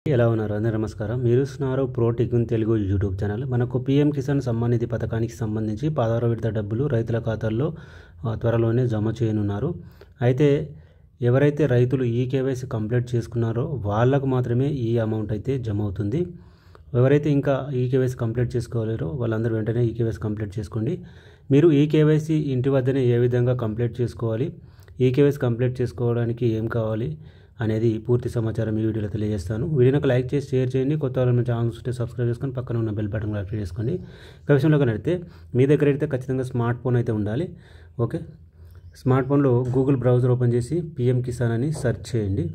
ఎలా ఉన్నారు అందరూ నమస్కారం. మీరు చూస్తున్నారు pro tech in Telugu YouTube channel. మనకు పీఎం కిసాన్ సమ్మాన్ నిధి పథకానికి సంబంధించి 16వ విడత డబ్బులు రైతుల ఖాతాల్లో త్వరలోనే జమ చేయనున్నారు. అయితే ఎవరైతే రైతులు ఈ కేవైసీ కంప్లీట్ చేసుకున్నారో వాళ్ళకు మాత్రమే ఈ అమౌంట్ అయితే జమ అవుతుంది. ఎవరైతే ఇంకా ఈ కేవైసీ కంప్లీట్ చేసుకోలేరో వాళ్ళందరూ వెంటనే ఈ కేవైసీ కంప్లీట్ చేసుకోండి. మీరు ఈ కేవైసీ ఇంటి వద్దనే ఏ విధంగా కంప్లీట్ చేసుకోవాలి, ఈ కేవైసీ కంప్లీట్ చేసుకోవడానికి ఏం కావాలి అనేది పూర్తి సమాచారం ఈ వీడియోలో తెలియజేస్తాను. వీడియోకి లైక్ చేసి షేర్ చేయండి. కొత్త వాళ్ళ ఛానల్ ఉంటే సబ్స్క్రైబ్ చేసుకొని పక్కన ఉన్న బెల్ బటన్ యాక్టివేట్ చేసుకోండి. ఇక విషయంలోకి అయితే మీ దగ్గర అయితే ఖచ్చితంగా స్మార్ట్ ఫోన్ అయితే ఉండాలి. ఓకే, స్మార్ట్ ఫోన్లో గూగుల్ బ్రౌజర్ ఓపెన్ చేసి పీఎం కిసాన్ అని సెర్చ్ చేయండి.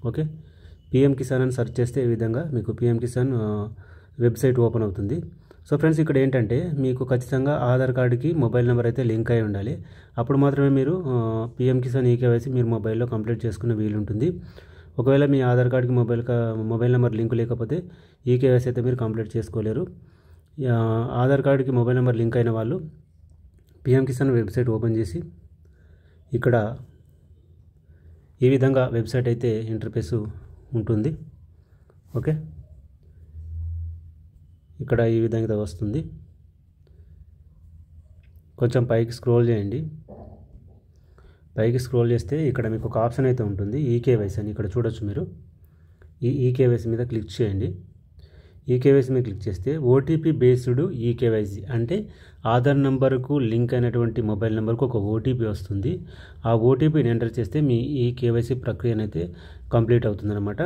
ఓకే, పీఎం కిసాన్ అని సెర్చ్ చేస్తే ఈ విధంగా మీకు పీఎం కిసాన్ వెబ్సైట్ ఓపెన్ అవుతుంది. సో ఫ్రెండ్స్, ఇక్కడ ఏంటంటే మీకు ఖచ్చితంగా ఆధార్ కార్డుకి మొబైల్ నెంబర్ అయితే లింక్ అయి ఉండాలి. అప్పుడు మాత్రమే మీరు పీఎం కిసాన్ ఈకేవైసీ మీరు మొబైల్లో కంప్లీట్ చేసుకునే వీలు ఉంటుంది. ఒకవేళ మీ ఆధార్ కార్డుకి మొబైల్ నెంబర్ లింక్ లేకపోతే ఈకేవైసీ అయితే మీరు కంప్లీట్ చేసుకోలేరు. ఆధార్ కార్డుకి మొబైల్ నెంబర్ లింక్ అయిన వాళ్ళు పీఎం కిసాన్ వెబ్సైట్ ఓపెన్ చేసి ఇక్కడ ఈ విధంగా వెబ్సైట్ అయితే ఇంటర్ఫేస్ ఉంటుంది. ఓకే, ఇక్కడ ఈ విధంగా వస్తుంది. కొంచెం పైకి స్క్రోల్ చేయండి. పైకి స్క్రోల్ చేస్తే ఇక్కడ మీకు ఒక ఆప్షన్ అయితే ఉంటుంది, ఈకేవైసీ అని. ఇక్కడ చూడొచ్చు మీరు. ఈ ఈకేవైసీ మీద క్లిక్ చేయండి. ఈకేవైసీ మీద క్లిక్ చేస్తే ఓటీపీ బేస్డ్ ఈకేవైసీ అంటే ఆధార్ నెంబర్కు లింక్ అయినటువంటి మొబైల్ నెంబర్కు ఒక ఓటీపీ వస్తుంది. ఆ ఓటీపీని ఎంటర్ చేస్తే మీ ఈ కేవైసీ ప్రక్రియనైతే కంప్లీట్ అవుతుందన్నమాట.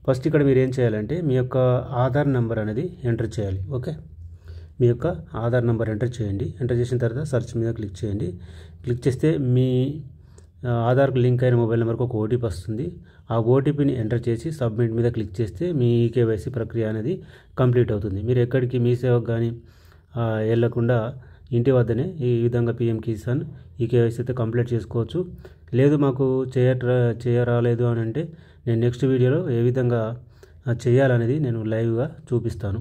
ఫస్ట్ ఇక్కడ మీరు ఏం చేయాలంటే మీ యొక్క ఆధార్ నెంబర్ అనేది ఎంటర్ చేయాలి. ఓకే, మీ యొక్క ఆధార్ నెంబర్ ఎంటర్ చేయండి. ఎంటర్ చేసిన తర్వాత సెర్చ్ మీద క్లిక్ చేయండి. క్లిక్ చేస్తే మీ ఆధార్కు లింక్ అయిన మొబైల్ నెంబర్కి ఒక ఓటీపీ వస్తుంది. ఆ ఓటీపీని ఎంటర్ చేసి సబ్మిట్ మీద క్లిక్ చేస్తే మీ ఈకేవైసీ ప్రక్రియ అనేది కంప్లీట్ అవుతుంది. మీరు ఎక్కడికి మీ సేవకు కానీ వెళ్ళకుండా ఇంటి వద్దనే ఈ విధంగా పీఎం కిసాన్ ఈకేవైసీ అయితే కంప్లీట్ చేసుకోవచ్చు. లేదు మాకు చేయరాలేదు అని అంటే నేను నెక్స్ట్ వీడియోలో ఏ విధంగా చేయాలనేది నేను లైవ్గా చూపిస్తాను.